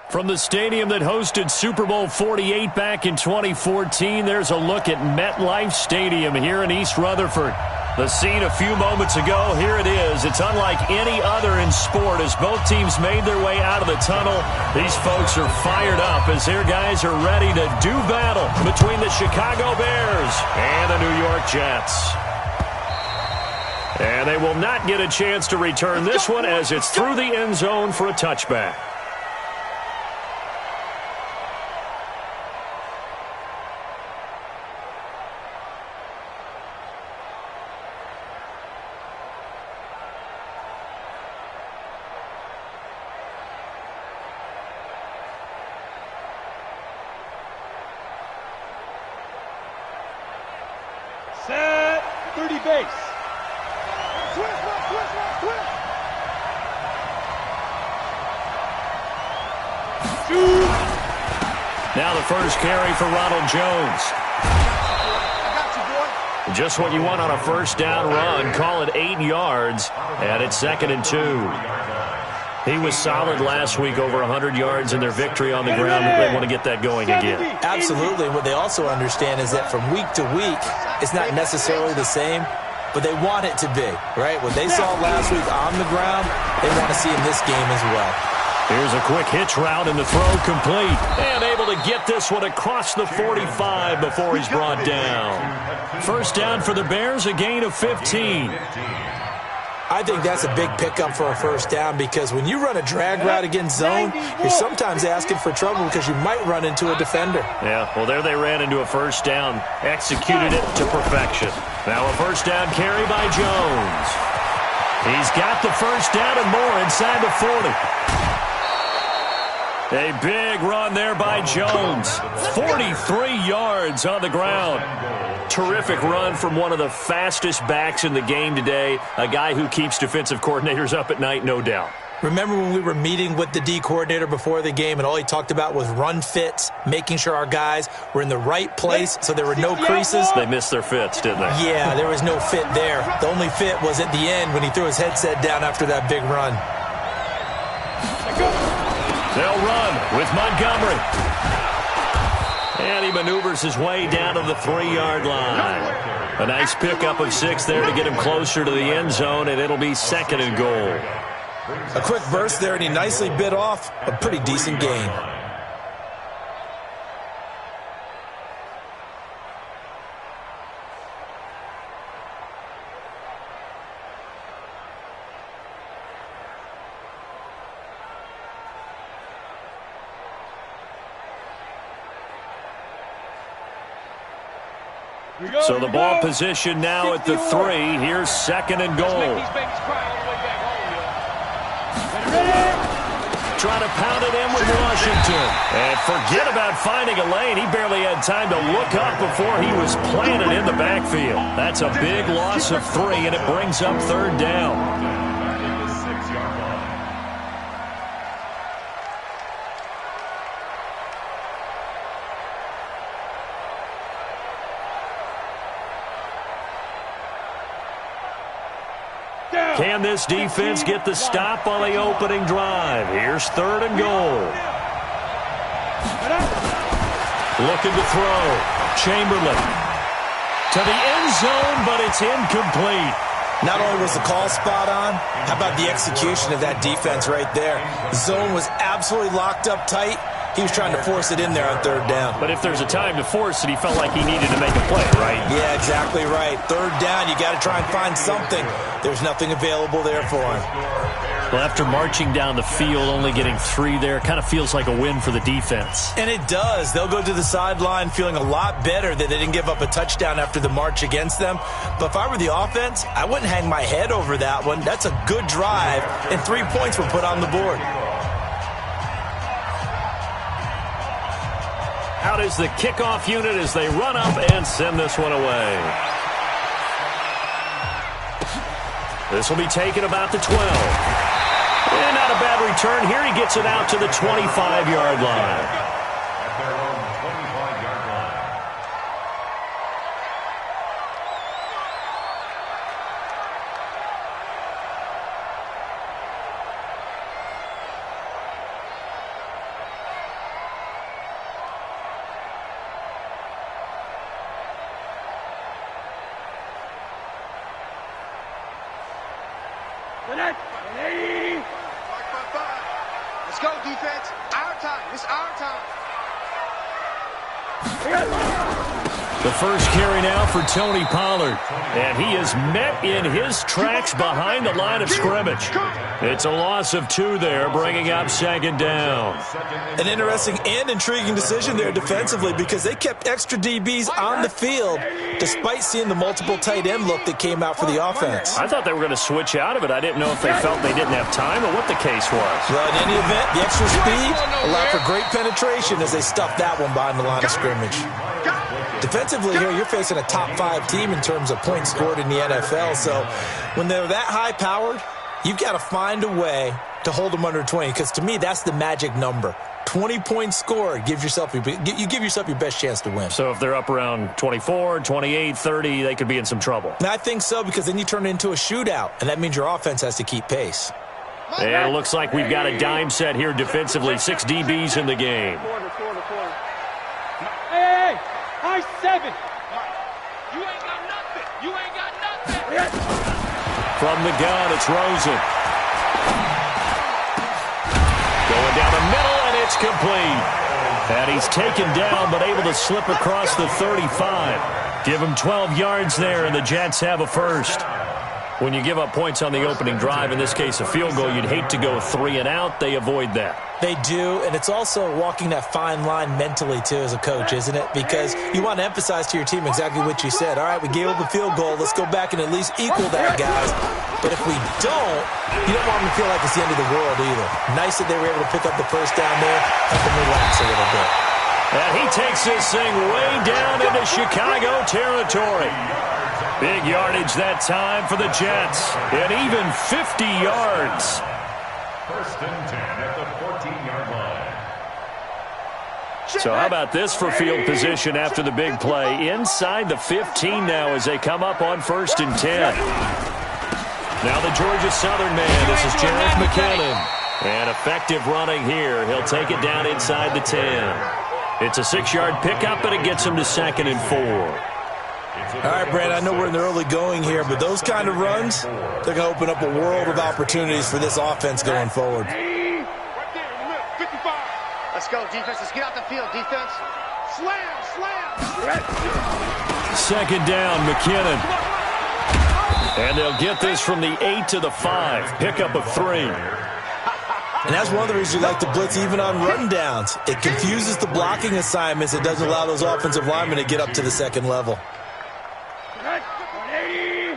From the stadium that hosted Super Bowl 48 back in 2014, there's a look at MetLife Stadium here in East Rutherford. The scene a few moments ago, here it is. It's unlike any other in sport as both teams made their way out of the tunnel. These folks are fired up as their guys are ready to do battle between the Chicago Bears and the New York Jets. And they will not get a chance to return this one as it's through the end zone for a touchback. Set 30 base. Now the first carry for Ronald Jones. Just what you want on a first down run. Call it 8 yards, and it's 2nd and 2. He was solid last week, over 100 yards in their victory on the ground. They want to get that going again. Absolutely. What they also understand is that from week to week, it's not necessarily the same, but they want it to be, right? What they saw last week on the ground, they want to see in this game as well. Here's a quick hitch route, and the throw complete. And able to get this one across the 45 before he's brought down. First down for the Bears, a gain of 15. I think that's a big pickup for a first down because when you run a drag route against zone, you're sometimes asking for trouble because you might run into a defender. Yeah, well, there they ran into a first down, executed it to perfection. Now a first down carry by Jones. He's got the first down and more inside the 40. A big run there by Jones. 43 yards on the ground. Terrific run from one of the fastest backs in the game today. A guy who keeps defensive coordinators up at night, no doubt. Remember when we were meeting with the D coordinator before the game and all he talked about was run fits, making sure our guys were in the right place so there were no creases? They missed their fits, didn't they? Yeah, there was no fit there. The only fit was at the end when he threw his headset down after that big run. They'll run with Montgomery. And he maneuvers his way down to the 3-yard line. A nice pickup of 6 there to get him closer to the end zone, and it'll be 2nd and goal. A quick burst there, and he nicely bit off a pretty decent gain. So the ball position now at the 3. Here's 2nd and goal. Trying to pound it in with Washington. And forget about finding a lane. He barely had time to look up before he was planted in the backfield. That's a big loss of 3, and it brings up 3rd down. Can this defense get the stop on the opening drive? Here's 3rd and goal. Looking to throw. Chamberlain to the end zone, but it's incomplete. Not only was the call spot on, how about the execution of that defense right there? The zone was absolutely locked up tight. He was trying to force it in there on 3rd down. But if there's a time to force it, he felt like he needed to make a play, right? Yeah, exactly right. 3rd down, you got to try and find something. There's nothing available there for him. Well, after marching down the field, only getting 3 there, kind of feels like a win for the defense. And it does. They'll go to the sideline feeling a lot better that they didn't give up a touchdown after the march against them. But if I were the offense, I wouldn't hang my head over that one. That's a good drive, and 3 points were put on the board. Out is the kickoff unit as they run up and send this one away. This will be taken about the 12. And not a bad return here. He gets it out to the 25-yard line. Let's go, defense. Our time. It's our time. The first carry now for Tony Pollard. And he is met in his tracks behind the line of scrimmage. It's a loss of 2 there, bringing up second down. An interesting and intriguing decision there defensively because they kept extra DBs on the field despite seeing the multiple tight end look that came out for the offense. I thought they were going to switch out of it. I didn't know if they felt they didn't have time or what the case was. Well, in any event, the extra speed allowed for great penetration as they stuffed that one behind the line of scrimmage. Defensively here, you're facing a top 5 team in terms of points scored in the NFL. So when they're that high-powered, you've got to find a way to hold them under 20 because to me, that's the magic number. 20 points scored, you give yourself your best chance to win. So if they're up around 24, 28, 30, they could be in some trouble. And I think so because then you turn it into a shootout, and that means your offense has to keep pace. And it looks like we've got a dime set here defensively. 6 DBs in the game. Hey, high 7. You ain't got nothing. You ain't got nothing. From the gun, it's Rosen. Going down the middle, and it's complete. And he's taken down, but able to slip across the 35. Give him 12 yards there, and the Jets have a first. When you give up points on the opening drive, in this case a field goal, you'd hate to go 3 and out. They avoid that. They do, and it's also walking that fine line mentally, too, as a coach, isn't it? Because you want to emphasize to your team exactly what you said. All right, we gave up the field goal. Let's go back and at least equal that, guys. But if we don't, you don't want them to feel like it's the end of the world either. Nice that they were able to pick up the first down there, help them relax a little bit. And he takes this thing way down into Chicago territory. Big yardage that time for the Jets. And even 50 yards. First and 10 at the 14-yard line. So how about this for field position after the big play? Inside the 15 now as they come up on first and 10. Now the Georgia Southern man. This is Jarek McKinnon. And effective running here. He'll take it down inside the 10. It's a 6-yard pickup, but it gets him to 2nd and 4. All right, Brad, I know we're in the early going here, but those kind of runs, they're going to open up a world of opportunities for this offense going forward. Right there, 55. Let's go, defense. Let's get out the field, defense. Slam, slam. Second down, McKinnon. And they'll get this from the 8 to the 5. Pickup of 3. And that's one of the reasons you like to blitz even on run downs. It confuses the blocking assignments. It doesn't allow those offensive linemen to get up to the second level. 180.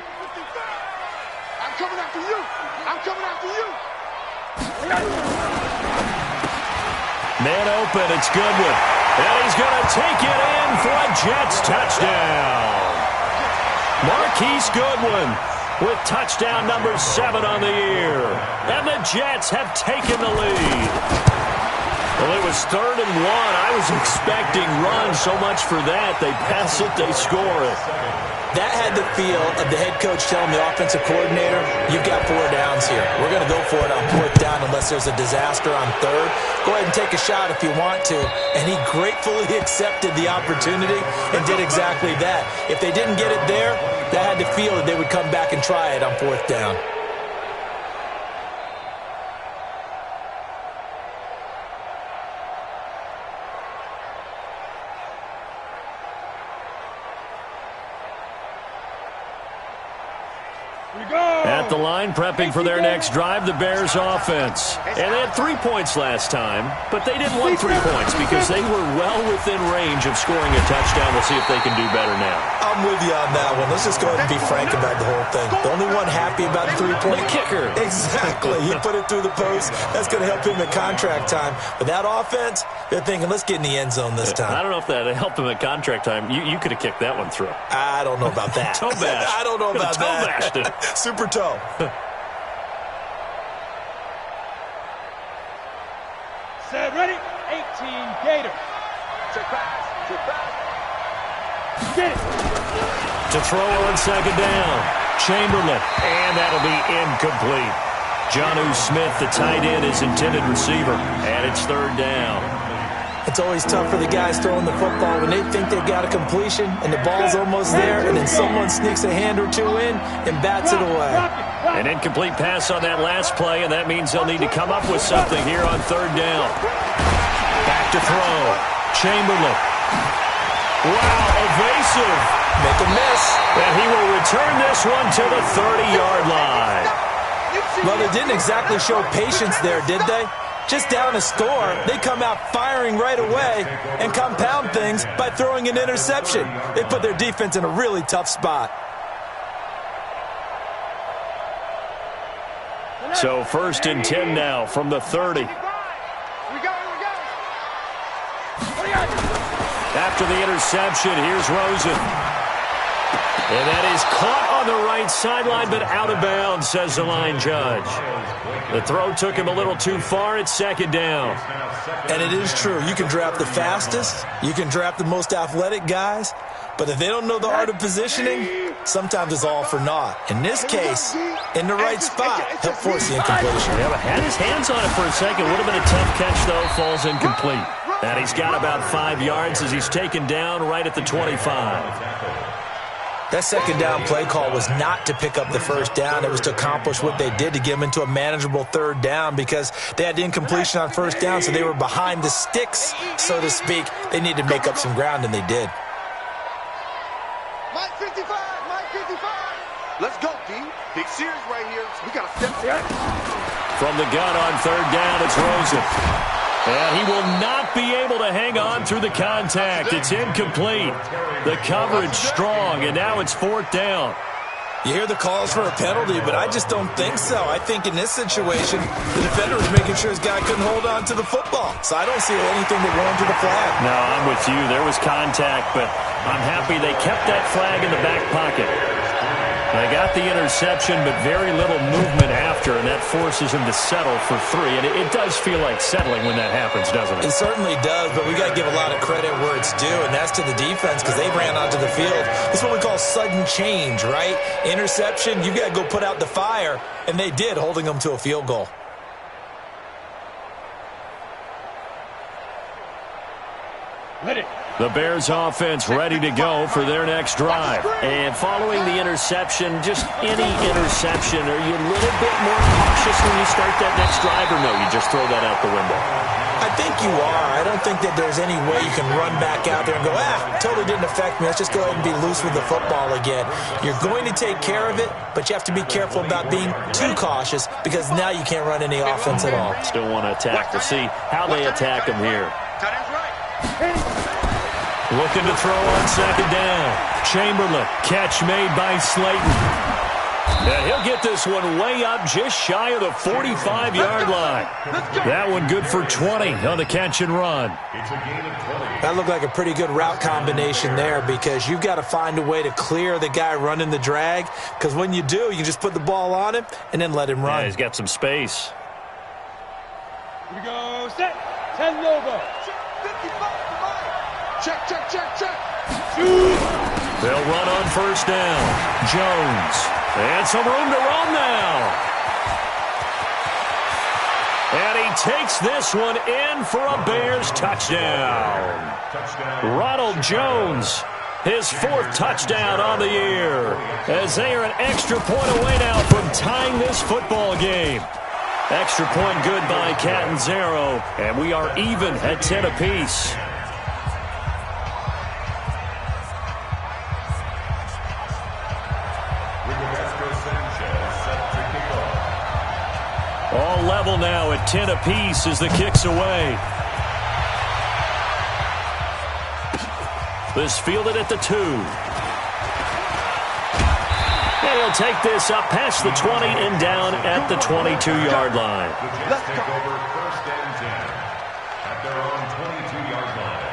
I'm coming after you. I'm coming after you. Man open, it's Goodwin. And he's going to take it in for a Jets touchdown. Marquise Goodwin with touchdown number 7 on the year. And the Jets have taken the lead. Well, it was 3rd and 1. I was expecting run so much for that. They pass it, they score it. That had the feel of the head coach telling the offensive coordinator, you've got 4 downs here. We're going to go for it on 4th down unless there's a disaster on 3rd. Go ahead and take a shot if you want to. And he gratefully accepted the opportunity and did exactly that. If they didn't get it there, that had the feel that they would come back and try it on 4th down. At the line, prepping for their next drive, the Bears offense. And they had 3 points last time, but they didn't want 3 points because they were well within range of scoring a touchdown. We'll see if they can do better now. I'm with you on that one. Let's just go ahead and be frank about the whole thing. The only one happy about the 3-point kicker. Exactly. He put it through the post. That's going to help him at contract time. But that offense, they're thinking, let's get in the end zone this time. I don't know if that helped him at contract time. You could have kicked that one through. I don't know about that. Toe bash. I don't know about toe that. Bashed it. Super toe. Set, ready? 18 Gator. Check pass. Check pass. Get it. To throw on 2nd down. Chamberlain. And that'll be incomplete. Jonnu Smith, the tight end, is intended receiver. And it's 3rd down. It's always tough for the guys throwing the football when they think they've got a completion and the ball's almost there, and then someone sneaks a hand or two in and bats it away. An incomplete pass on that last play, and that means they'll need to come up with something here on third down. Back to throw. Chamberlain. Wow, evasive. Make a miss. And he will return this one to the 30-yard line. Well, they didn't exactly show patience there, did they? Just down a score, they come out firing right away and compound things by throwing an interception. They put their defense in a really tough spot. So 1st and 10 now from the 30. After the interception, here's Rosen. And that is caught on the right sideline, but out of bounds, says the line judge. The throw took him a little too far. It's 2nd down. And it is true. You can draft the fastest. You can draft the most athletic guys. But if they don't know the art of positioning, sometimes it's all for naught. In this case, in the right spot, he'll force the incompletion. Yeah, but had his hands on it for a second. Would have been a tough catch, though. Falls incomplete. And he's got about 5 yards as he's taken down right at the 25. That 2nd down play call was not to pick up the 1st down. It was to accomplish what they did, to get them into a manageable 3rd down, because they had the incompletion on 1st down, so they were behind the sticks, so to speak. They needed to make up some ground, and they did. Mike 55, Mike 55. Let's go, D. Big series right here. We got to step there. From the gun on 3rd down, it's Rosen. And he will not be able to hang on through the contact. It's incomplete. The coverage strong, and now it's 4th down. You hear the calls for a penalty, but I just don't think so. I think in this situation, the defender was making sure his guy couldn't hold on to the football. So I don't see anything that warranted the flag. No, I'm with you. There was contact, but I'm happy they kept that flag in the back pocket. They got the interception, but very little movement after, and that forces him to settle for 3. And it does feel like settling when that happens, doesn't it? It certainly does, but we got to give a lot of credit where it's due, and that's to the defense, because they ran onto the field. That's what we call sudden change, right? Interception, you got to go put out the fire, and they did, holding them to a field goal. The Bears offense ready to go for their next drive. And following the interception, just any interception, are you a little bit more cautious when you start that next drive, or no, you just throw that out the window? I think you are. I don't think that there's any way you can run back out there and go, totally didn't affect me. Let's just go ahead and be loose with the football again. You're going to take care of it, but you have to be careful about being too cautious, because now you can't run any offense at all. Still want to attack. We'll see how they attack him here. Looking to throw on 2nd down. Chamberlain, catch made by Slayton. And he'll get this one way up just shy of the 45-yard line. That one good for 20 on the catch and run. That looked like a pretty good route combination there, because you've got to find a way to clear the guy running the drag, because when you do, you just put the ball on him and then let him run. Yeah, he's got some space. Here we go, set, 10 Lobo. Check, check, check, check. They'll run on 1st down. Jones. And some room to run now. And he takes this one in for a Bears touchdown. Ronald Jones, his 4th touchdown on the year, as they are an extra point away now from tying this football game. Extra point good by Catanzaro, and we are even at 10 apiece. All level now at 10 apiece as the kick's away. This fielded at the 2. And he'll take this up past the 20 and down at the 22-yard line. Let's take over 1st and 10 at their own 22-yard line.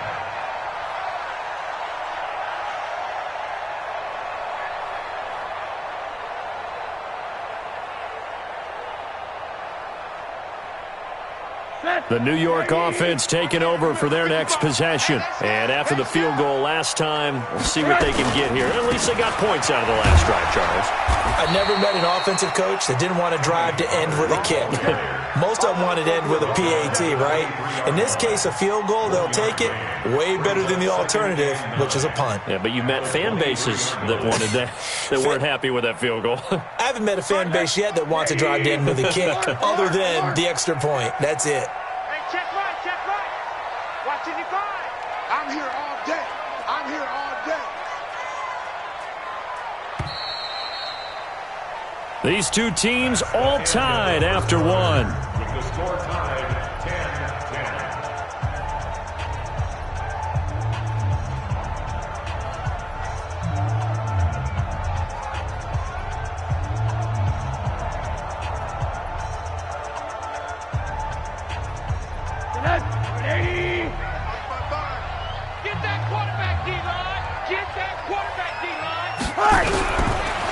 The New York offense taking over for their next possession. And after the field goal last time, we'll see what they can get here. At least they got points out of the last drive, Charles. I never met an offensive coach that didn't want to drive to end with a kick. Most of them wanted to end with a PAT, right? In this case, a field goal, they'll take it. Way better than the alternative, which is a punt. Yeah, but you've met fan bases that wanted that, that weren't happy with that field goal. I haven't met a fan base yet that wants to drive to end with a kick other than the extra point. That's it. Hey, check right, check right. Watch it, divide. I'm here all day. I'm here all day. These two teams all tied after one. With the score tied 10-10. Get that quarterback, D-line. Get that quarterback, D-line.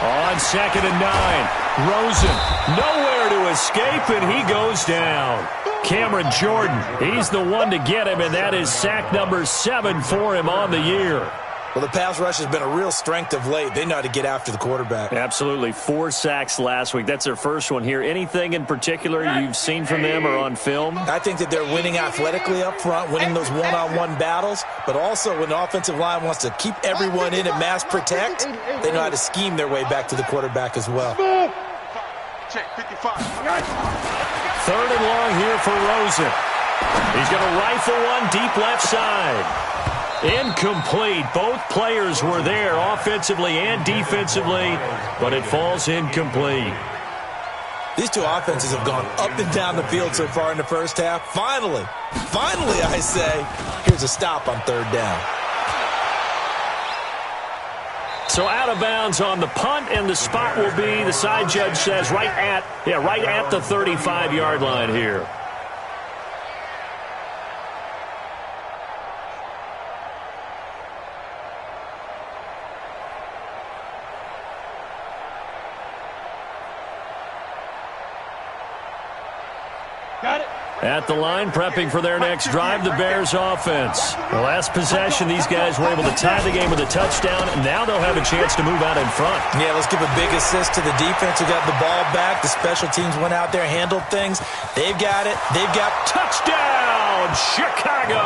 On 2nd and 9, Rosen nowhere to escape, and he goes down. Cameron Jordan, he's the one to get him, and that is sack number 7 for him on the year. Well, the pass rush has been a real strength of late. They know how to get after the quarterback. Absolutely. 4 sacks last week. That's their first one here. Anything in particular you've seen from them or on film? I think that they're winning athletically up front, winning those one-on-one battles, but also when the offensive line wants to keep everyone in and mass protect, they know how to scheme their way back to the quarterback as well. Check 55. 3rd and long here for Rosen. He's going to rifle one deep left side. Incomplete. Both players were there offensively and defensively, but it falls incomplete. These two offenses have gone up and down the field so far in the first half. Finally, I say, here's a stop on 3rd down. So out of bounds on the punt, and the spot will be, the side judge says, right at the 35-yard line here. Got it. At the line, prepping for their next drive, the Bears offense. The last possession, these guys were able to tie the game with a touchdown, and now they'll have a chance to move out in front. Yeah, let's give a big assist to the defense who got the ball back. The special teams went out there, handled things. They've got it. They've got touchdown, Chicago!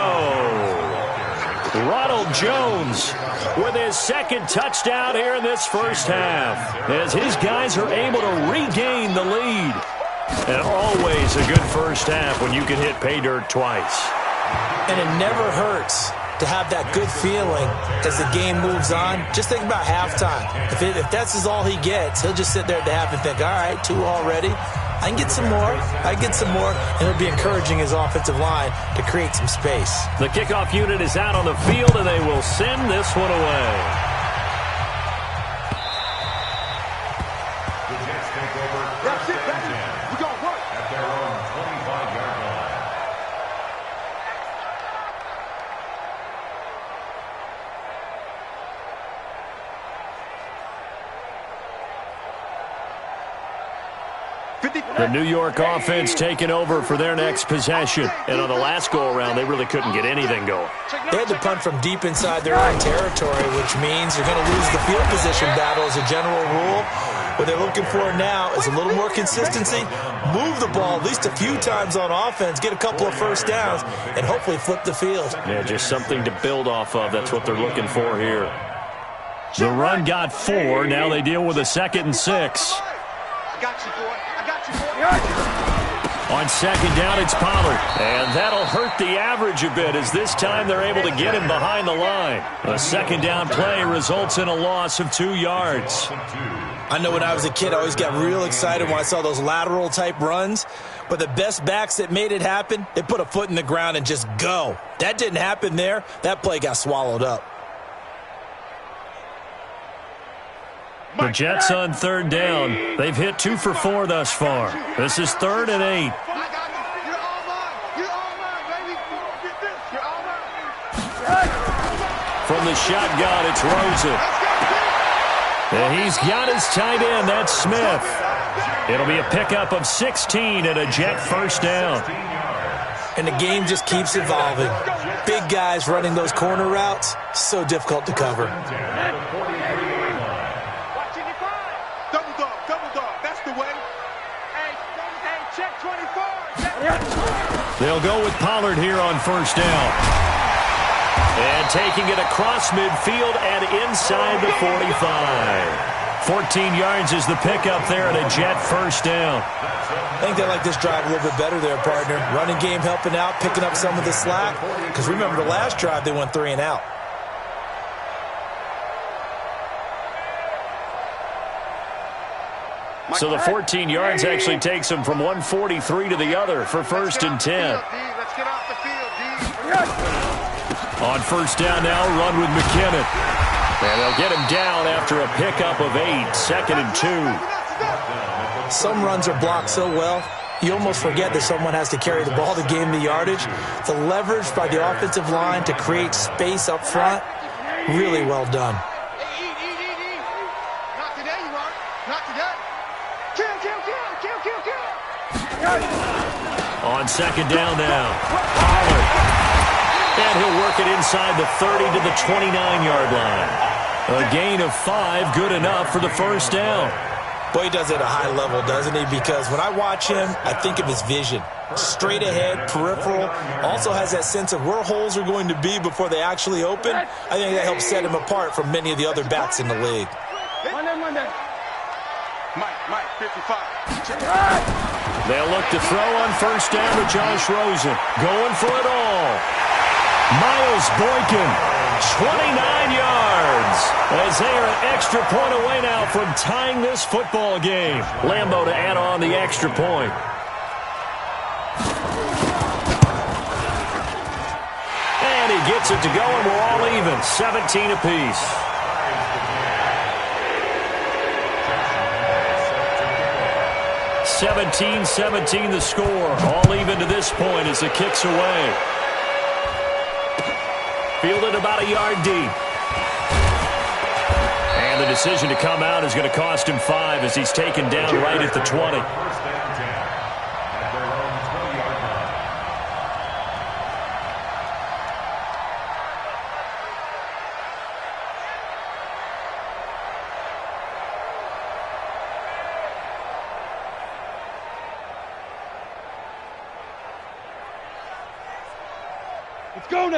Ronald Jones with his 2nd touchdown here in this first half, as his guys are able to regain the lead. And always a good first half when you can hit pay dirt twice. And it never hurts to have that good feeling as the game moves on. Just think about halftime. If that's all he gets, he'll just sit there at the half and think, all right, 2 already. I can get some more. And it'll be encouraging his offensive line to create some space. The kickoff unit is out on the field, and they will send this one away. The Jets take over 1st and 10 at their own 25-yard line. The New York offense taking over for their next possession. And on the last go-around, they really couldn't get anything going. They had to punt from deep inside their own territory, which means you're going to lose the field position battle as a general rule. What they're looking for now is a little more consistency, move the ball at least a few times on offense, get a couple of first downs, and hopefully flip the field. Yeah, just something to build off of. That's what they're looking for here. The run got 4. Now they deal with a 2nd and 6. I got you, boy. On 2nd down, it's Pollard. And that'll hurt the average a bit, as this time they're able to get him behind the line. A 2nd down play results in a loss of 2 yards. I know when I was a kid, I always got real excited when I saw those lateral-type runs. But the best backs that made it happen, they put a foot in the ground and just go. That didn't happen there. That play got swallowed up. The Jets on 3rd down. They've hit 2 for 4 thus far. This is 3rd and 8. From the shotgun, it's Rosen. And he's got his tight end. That's Smith. It'll be a pickup of 16 and a Jet first down. and the game just keeps evolving. Big guys running those corner routes, so difficult to cover. Double dog, that's the way. Hey, check 24. They'll go with Pollard here on first down. And taking it across midfield and inside the 45. 14 yards is the pickup there and a Jet first down. I think they like this drive a little bit better there, partner. Running game helping out, picking up some of the slack. Because remember, the last drive, they went 3 and out. So the 14 yards actually takes them from 143 to the other for first and 10. Let's get off the field, D. On first down now, run with McKinnon. And they'll get him down after a pickup of 8, second and 2. Some runs are blocked so well, you almost forget that someone has to carry the ball to gain the yardage. The leverage by the offensive line to create space up front, really well done. Not today, you are. Not today. Kill. On second down now, Pollard. And he'll work it inside the 30 to the 29-yard line. A gain of 5, good enough for the first down. Boy, he does it at a high level, doesn't he? Because when I watch him, I think of his vision. Straight ahead, peripheral. Also has that sense of where holes are going to be before they actually open. I think that helps set him apart from many of the other backs in the league. Monday. Mike, 55. They'll look to throw on first down to Josh Rosen. Going for it all. Miles Boykin, 29 yards. As they are an extra point away now from tying this football game. Lambeau to add on the extra point. And he gets it to go, and we're all even. 17 apiece. 17-17 the score. All even to this point as the kick's away. Fielded about a yard deep. And the decision to come out is going to cost him 5 as he's taken down right at the 20.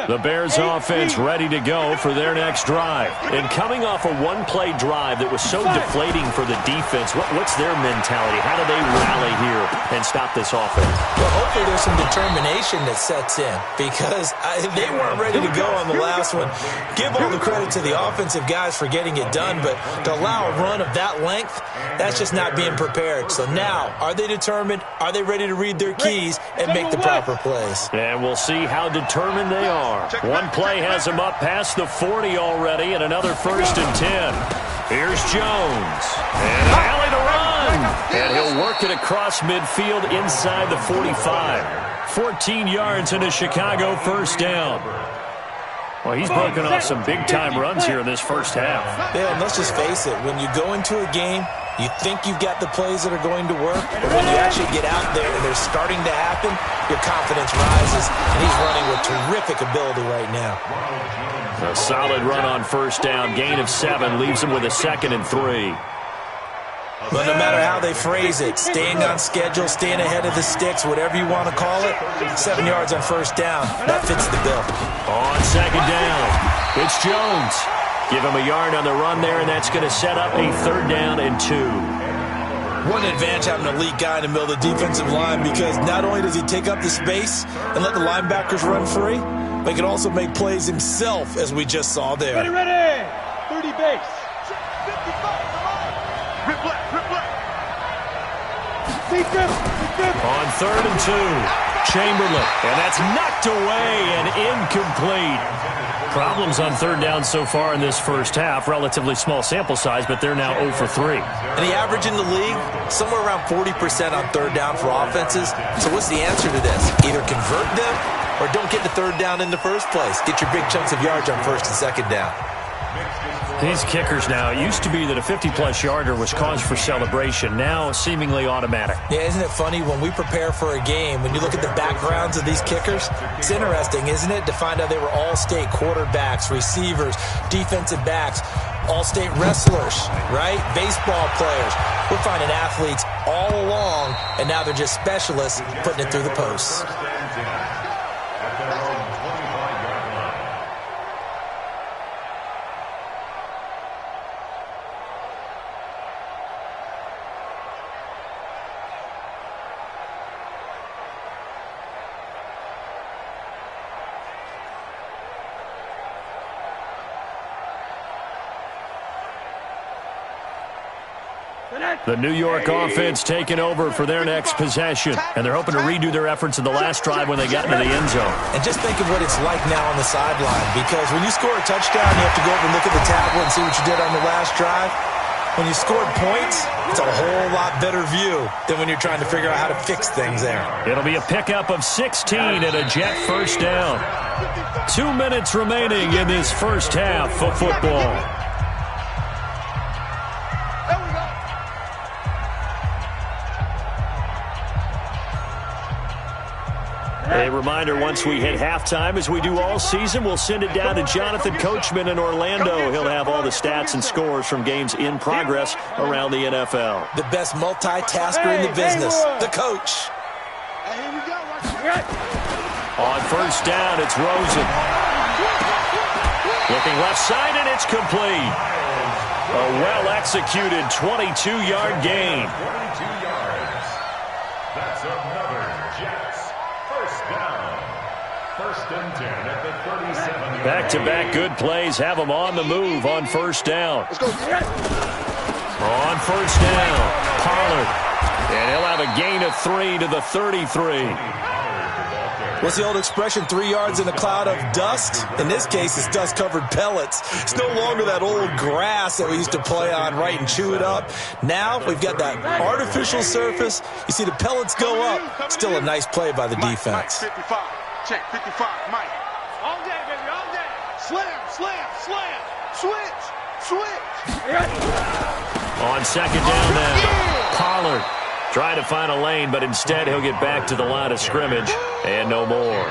The Bears offense ready to go for their next drive. And coming off a one-play drive that was so deflating for the defense, what's their mentality? How do they rally here and stop this offense? Well, hopefully there's some determination that sets in because they weren't ready to go on the last one. Give all the credit to the offensive guys for getting it done, but to allow a run of that length, that's just not being prepared. So now, are they determined? Are they ready to read their keys and make the proper plays? And we'll see how determined they are. One play has him up past the 40 already, and another first and 10. Here's Jones. And an alley to run. And he'll work it across midfield inside the 45. 14 yards and a Chicago first down. Well, he's broken off some big-time runs here in this first half. Yeah, and let's just face it. When you go into a game, you think you've got the plays that are going to work, but when you actually get out there and they're starting to happen, your confidence rises, and he's running with terrific ability right now. A solid run on first down, gain of 7, leaves him with a second and 3. But no matter how they phrase it, staying on schedule, staying ahead of the sticks, whatever you want to call it, 7 yards on first down, that fits the bill. On second down, it's Jones. Give him a yard on the run there, and that's going to set up a third down and 2. One advantage having an elite guy in the middle of the defensive line because not only does he take up the space and let the linebackers run free, but he can also make plays himself, as we just saw there. Ready. 30 base. 55. Rip left. On third and 2, Chamberlain. And that's knocked away and incomplete. Problems on third down so far in this first half. Relatively small sample size, but they're now 0 for 3. And the average in the league, somewhere around 40% on third down for offenses. So what's the answer to this? Either convert them or don't get the third down in the first place. Get your big chunks of yards on first and second down. These kickers now, it used to be that a 50-plus yarder was cause for celebration. Now, seemingly automatic. Yeah, isn't it funny when we prepare for a game, when you look at the backgrounds of these kickers, it's interesting, isn't it, to find out they were all-state quarterbacks, receivers, defensive backs, all-state wrestlers, right? Baseball players. We're finding athletes all along, and now they're just specialists putting it through the posts. The New York offense taking over for their next possession, and they're hoping to redo their efforts in the last drive when they got into the end zone. And just think of what it's like now on the sideline, because when you score a touchdown, you have to go over and look at the tablet and see what you did on the last drive. When you scored points, it's a whole lot better view than when you're trying to figure out how to fix things there. It'll be a pickup of 16 and a Jet first down. 2 minutes remaining in this first half of football. A reminder, once we hit halftime, as we do all season, we'll send it down to Jonathan Coachman in Orlando. He'll have all the stats and scores from games in progress around the NFL. The best multitasker in the business, the coach. On first down, it's Rosen. Looking left side, and it's complete. A well-executed 22-yard gain. 22 yards. That's another Jets. First down. First and 10 at the 37. Back-to-back good plays have them on the move on first down. Let's go. On first down, Pollard. And he'll have a gain of 3 to the 33. What's the old expression, 3 yards in a cloud of dust? In this case, it's dust-covered pellets. It's no longer that old grass that we used to play on, right, and chew it up. Now we've got that artificial surface. You see the pellets go up. Still a nice play by the defense. Mike, 55. Check, 55, Mike. All day, baby, all day. Slam, slam, slam. Switch, switch. On second down now, Pollard trying to find a lane, but instead he'll get back to the line of scrimmage and no more.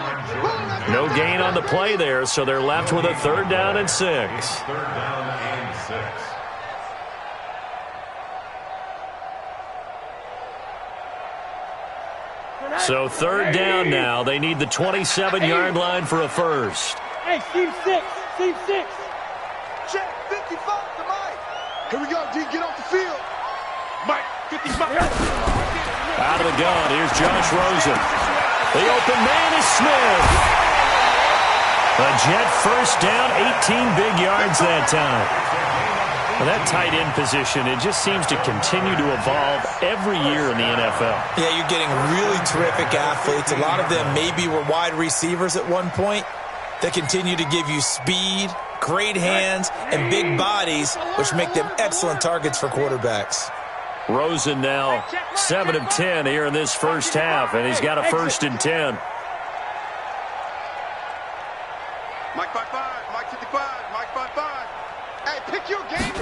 No gain on the play there, so they're left with a third down and 6. Third down and 6. So third down now. They need the 27-yard line for a first. Hey, Steve 6. Steve 6. Check, 55 to Mike. Here we go, D, get off the field. Mike, 55. Out of the gun, here's Josh Rosen. The open man is Smith. A Jet first down, 18 big yards that time. Well, that tight end position, it just seems to continue to evolve every year in the NFL. Yeah, you're getting really terrific athletes. A lot of them maybe were wide receivers at one point that continue to give you speed, great hands, and big bodies, which make them excellent targets for quarterbacks. Rosen now 7 of 10 here in this first half, and he's got a first and 10. Mike 55, Mike 55, Mike 55. Hey, pick your game.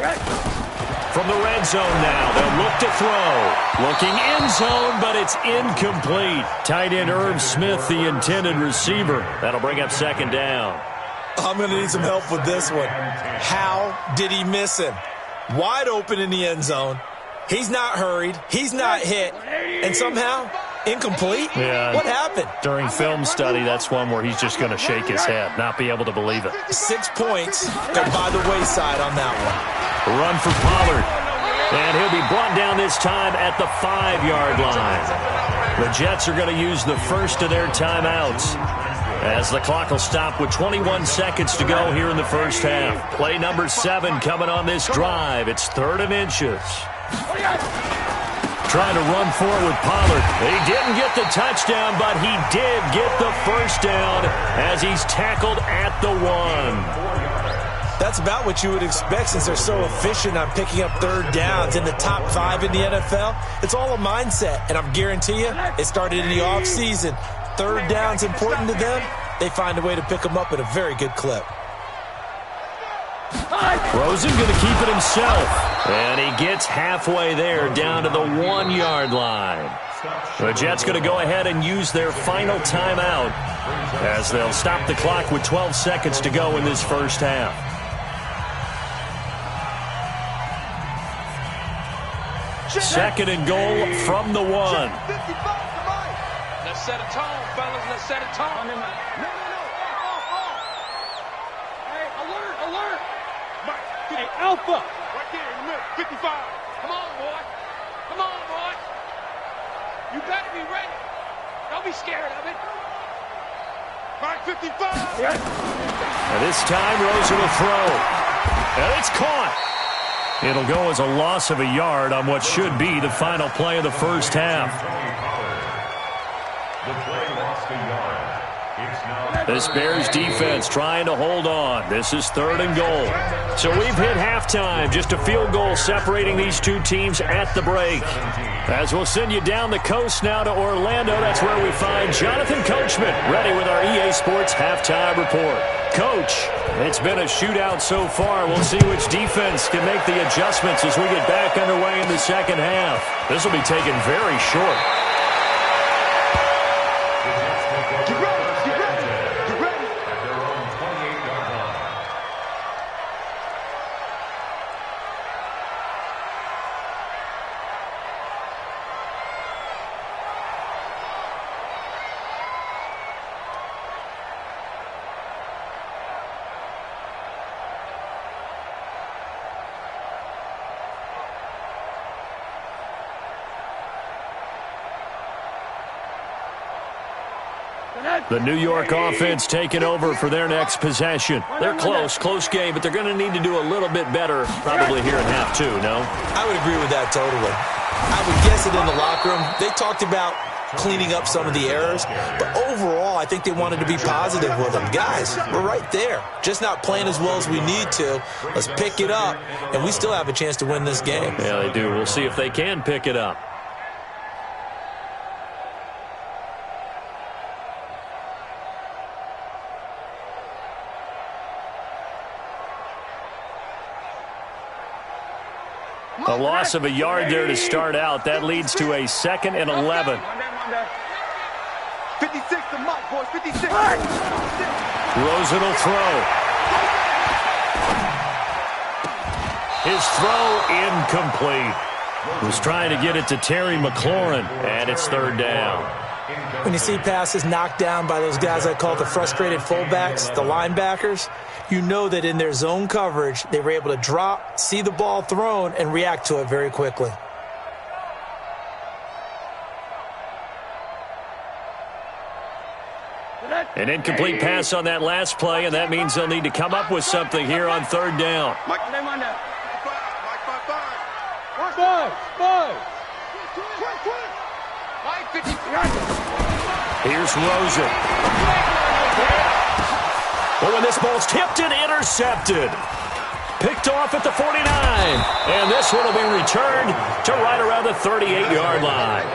From the red zone now, they'll look to throw. Looking end zone, but it's incomplete. Tight end Irv Smith, the intended receiver. That'll bring up second down. I'm going to need some help with this one. How did he miss him? Wide open in the end zone. He's not hurried. He's not hit. And somehow, incomplete? Yeah. What happened? During film study, that's one where he's just going to shake his head, not be able to believe it. 6 points go by the wayside on that one. Run for Pollard. And he'll be brought down this time at the 5-yard line. The Jets are going to use the first of their timeouts, as the clock will stop with 21 seconds to go here in the first half. Play number 7 coming on this drive. It's 3rd and inches. Trying to run forward with Pollard. He didn't get the touchdown, but he did get the first down as he's tackled at the 1. That's about what you would expect since they're so efficient on picking up third downs in the top 5 in the NFL. It's all a mindset, and I'm guarantee you it started in the offseason. Third down's important to them. They find a way to pick them up at a very good clip. Rosen going to keep it himself. And he gets halfway there down to the 1-yard line. The Jets going to go ahead and use their final timeout as they'll stop the clock with 12 seconds to go in this first half. Second and goal from the 1. Let's set a tone, fellas. Let's set a tone. No. Hey, alert. Hey, Alpha. Right there in the middle, 55. Come on, boy. You better be ready. Don't be scared of it. Mike, 55. And this time, Rosen will throw. And it's caught. It'll go as a loss of a yard on what should be the final play of the first half. The play lost a yard. It's now This Bears defense trying to hold on. This is 3rd and goal. So we've hit halftime. Just a field goal separating these two teams at the break. As we'll send you down the coast now to Orlando, that's where we find Jonathan Coachman ready with our EA Sports halftime report. Coach, it's been a shootout so far. We'll see which defense can make the adjustments as we get back underway in the second half. This will be taken very short. The New York offense taking over for their next possession. They're close game, but they're going to need to do a little bit better probably here in half 2, no? I would agree with that totally. I would guess that in the locker room, they talked about cleaning up some of the errors, but overall, I think they wanted to be positive with them. Guys, we're right there. Just not playing as well as we need to. Let's pick it up, and we still have a chance to win this game. Yeah, they do. We'll see if they can pick it up. A loss of a yard there to start out. That leads to a 2nd and 11. 56 to Mike, boys, 56. Rosen will throw. His throw incomplete. Was trying to get it to Terry McLaurin, and it's 3rd down. When you see passes knocked down by those guys I call the frustrated fullbacks, the linebackers, you know that in their zone coverage, they were able to drop, see the ball thrown, and react to it very quickly. An incomplete pass on that last play, and that means they'll need to come up with something here on 3rd down. Mike, 55. Mike, 50. Here's Rosen. But when this ball's tipped and intercepted. Picked off at the 49. And this one will be returned to right around the 38-yard line.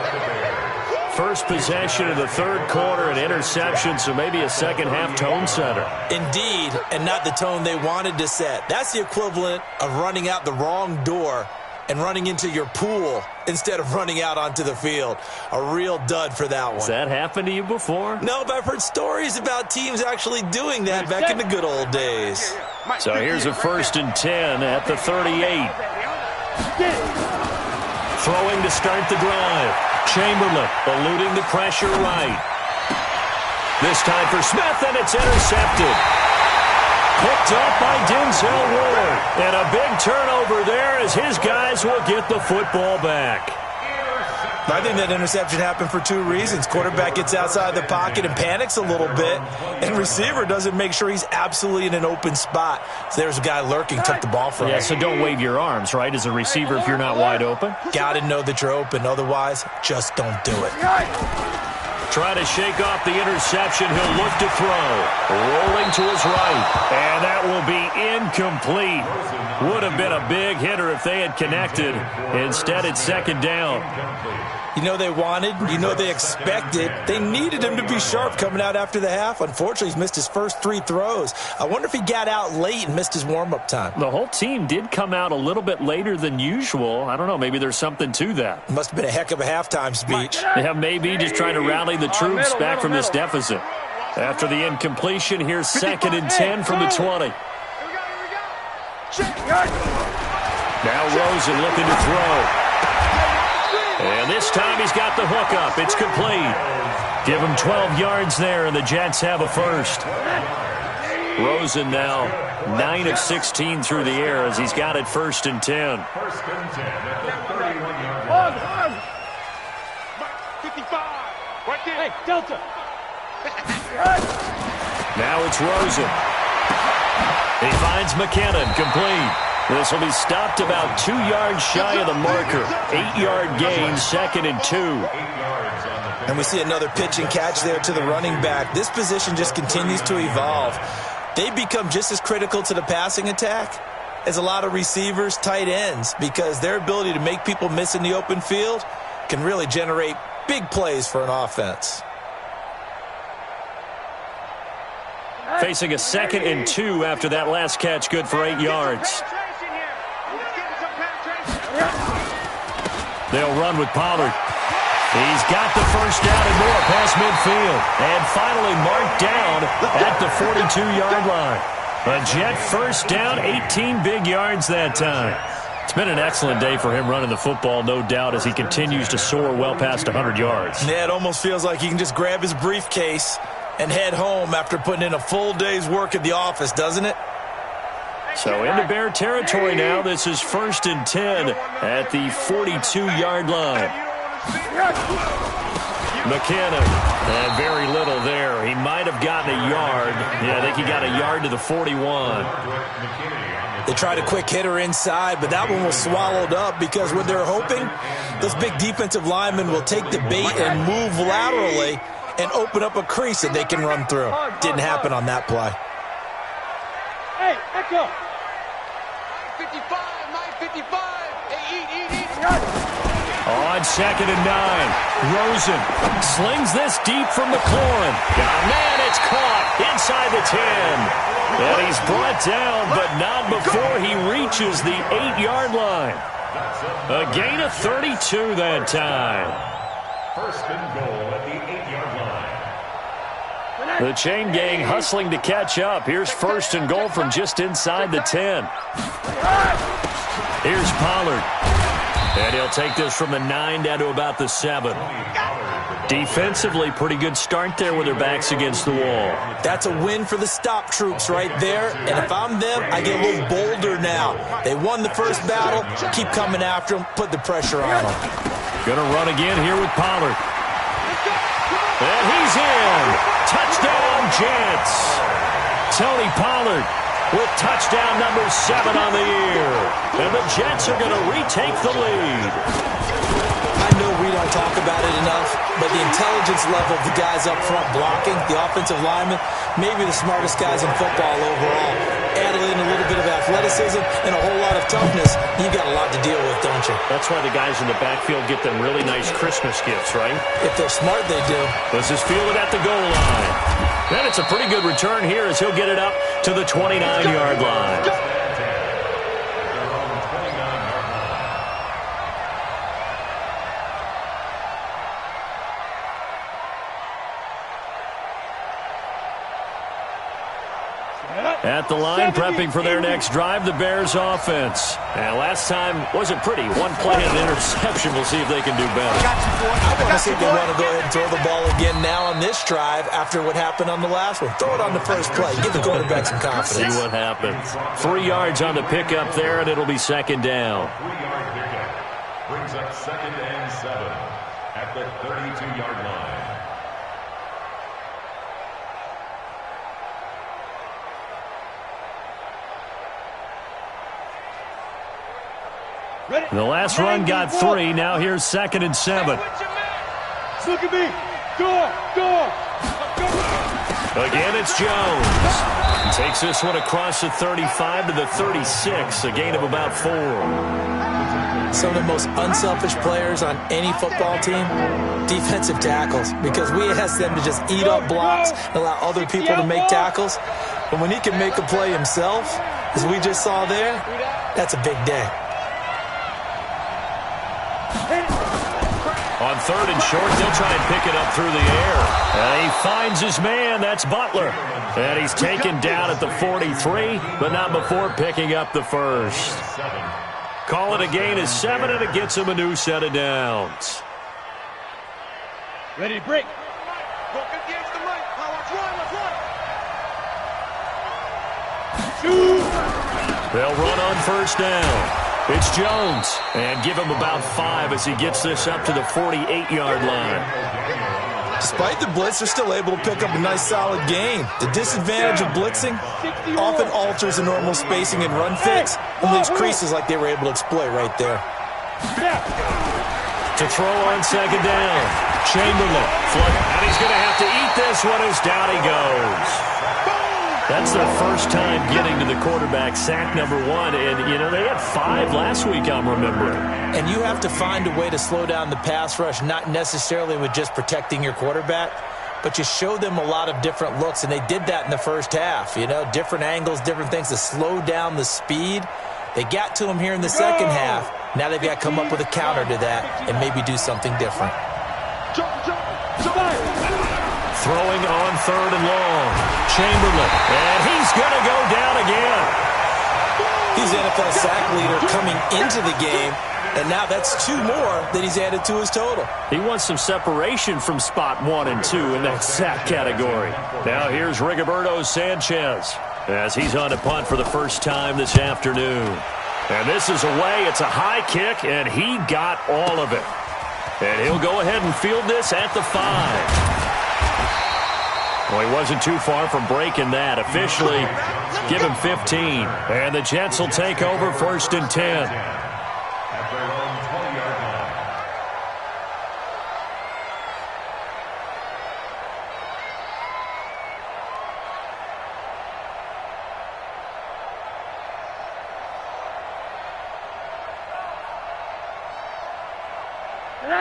First possession of the 3rd quarter, an interception, so maybe a second-half tone setter. Indeed, and not the tone they wanted to set. That's the equivalent of running out the wrong door and running into your pool instead of running out onto the field. A real dud for that one. Has that happened to you before? No, but I've heard stories about teams actually doing that back in the good old days. So here's a 1st and 10 at the 38. Throwing to start the drive. Chamberlain eluding the pressure right. This time for Smith, and it's intercepted. Picked up by Denzel Ward. And a big turnover there as his guys will get the football back. I think that interception happened for 2 reasons. Quarterback gets outside the pocket and panics a little bit, and receiver doesn't make sure he's absolutely in an open spot. So there's a guy lurking, took the ball from him. Yeah, so don't wave your arms, right, as a receiver if you're not wide open? Got to know that you're open. Otherwise, just don't do it. Trying to shake off the interception. He'll look to throw. Rolling to his right. And that will be incomplete. Would have been a big hitter if they had connected. Instead, it's second down. You know they wanted, you know they expected. They needed him to be sharp coming out after the half. Unfortunately, he's missed his first 3 throws. I wonder if he got out late and missed his warm-up time. The whole team did come out a little bit later than usual. I don't know, maybe there's something to that. Must have been a heck of a halftime speech. Yeah, maybe just trying to rally the troops back from this deficit. After the incompletion, here's second and 10 from the 20. Now Rosen looking to throw. And this time he's got the hook up. It's complete. Give him 12 yards there, and the Jets have a first. Rosen now 9 of 16 through the air as he's got it first and 10. First and 10 at the 31-yard line. 55. Right there. Hey, Delta. Now it's Rosen. He finds McKinnon, complete. This will be stopped about 2 yards shy of the marker. 8-yard gain, second and 2. And we see another pitch and catch there to the running back. This position just continues to evolve. They become just as critical to the passing attack as a lot of receivers, tight ends, because their ability to make people miss in the open field can really generate big plays for an offense. Facing a second and 2 after that last catch, good for 8 yards. They'll run with Pollard. He's got the first down and more past midfield. And finally marked down at the 42-yard line. A Jet first down, 18 big yards that time. It's been an excellent day for him running the football, no doubt, as he continues to soar well past 100 yards. Yeah, it almost feels like he can just grab his briefcase and head home after putting in a full day's work at the office, doesn't it? So into Bear territory now. This is first and 10 at the 42-yard line. McKinnon, and very little there. He might have gotten a yard. Yeah, I think he got a yard to the 41. They tried a quick hitter inside, but that one was swallowed up because what they're hoping, those big defensive linemen will take the bait and move laterally and open up a crease that they can run through. Didn't happen on that play. Hey, Echo. 55, 55. Hey, eat. On second and 9, Rosen slings this deep from McLaurin. Oh, man, it's caught inside the 10. And he's brought down, but not before he reaches the 8-yard line. A gain of 32 that time. First and goal at the 8-yard line. The chain gang hustling to catch up. Here's first and goal from just inside the 10. Here's Pollard. And he'll take this from the 9 down to about the 7. Defensively, pretty good start there with their backs against the wall. That's a win for the stop troops right there. And if I'm them, I get a little bolder now. They won the first battle. Keep coming after them. Put the pressure on them. Gonna run again here with Pollard. And he's in. Touchdown, Jets. Tony Pollard with touchdown number 7 on the year. And the Jets are going to retake the lead. I know we don't talk about it enough, but the intelligence level of the guys up front blocking, the offensive linemen, maybe the smartest guys in football overall. Add in a little bit of athleticism and a whole lot of toughness. You've got a lot to deal with, don't you? That's why the guys in the backfield get them really nice Christmas gifts, right? If they're smart, they do. This is fielded at the goal line. And it's a pretty good return here as he'll get it up to the 29-yard line. At the line, prepping for their next drive, the Bears offense. And last time wasn't pretty. One play and an interception. We'll see if they can do better. I want to see if they want to go ahead and throw the ball again now on this drive after what happened on the last one. Throw it on the first play. Give the quarterback some confidence. See what happens. 3 yards on the pickup there, and it'll be second down. 3-yard pickup brings up second and 7 at the 32-yard line. The last run got 3. Now here's second and 7. Look at me. Again, it's Jones. He takes this one across the 35 to the 36, a gain of about 4. Some of the most unselfish players on any football team, defensive tackles, because we ask them to just eat up blocks and allow other people to make tackles. But when he can make a play himself, as we just saw there, that's a big day. On 3rd and short, they'll try and pick it up through the air. And he finds his man. That's Butler. And he's taken down at the 43, but not before picking up the first. Call it a gain of 7, and it gets him a new set of downs. Ready to break. Walk against the mic. Let's run. They'll run on 1st down. It's Jones, and give him about 5 as he gets this up to the 48-yard line. Despite the blitz, they're still able to pick up a nice, solid gain. The disadvantage of blitzing often alters the normal spacing and run fits and leaves creases like they were able to exploit right there. To throw on 2nd down, Chamberlain. And he's going to have to eat this one as down he goes. That's their first time getting to the quarterback, sack number 1. And, you know, they had 5 last week, I'm remembering. And you have to find a way to slow down the pass rush, not necessarily with just protecting your quarterback, but you show them a lot of different looks, and they did that in the first half. You know, different angles, different things to slow down the speed. They got to him here in the second half. Now they've got to come up with a counter to that and maybe do something different. Throwing on 3rd and long. Chamberlain. And he's going to go down again. He's NFL sack leader coming into the game, and now that's 2 more that he's added to his total. He wants some separation from spot 1 and 2 in that sack category. Now here's Rigoberto Sanchez as he's on to punt for the first time this afternoon. And this is away. It's a high kick, and he got all of it. And he'll go ahead and field this at the 5. Well, he wasn't too far from breaking that. Officially, give him 15. And the Jets will take over 1st and 10. At their own 20-yard line.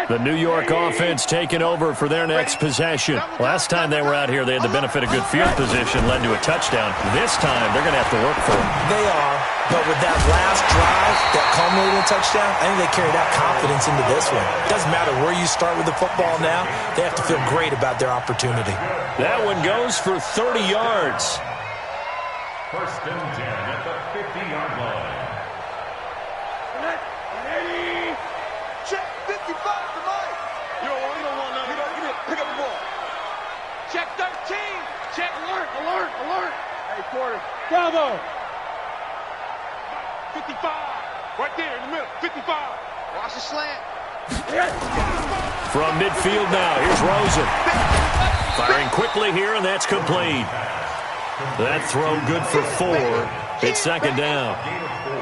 The New York offense taking over for their next possession. Last time they were out here, they had the benefit of good field position, led to a touchdown. This time, they're going to have to work for it. They are, but with that last drive, that culminating touchdown, I think they carry that confidence into this one. It doesn't matter where you start with the football now. They have to feel great about their opportunity. That one goes for 30 yards. 1st and 10 at the 50-yard line. Check 55 to Mike. You don't want nothing. Pick up the ball. Check 13. Check alert. Hey, quarter. Bravo. 55. Right there in the middle. 55. Watch the slant. From midfield now, here's Rosen. Firing quickly here, and that's complete. That throw good for 4. It's 2nd down.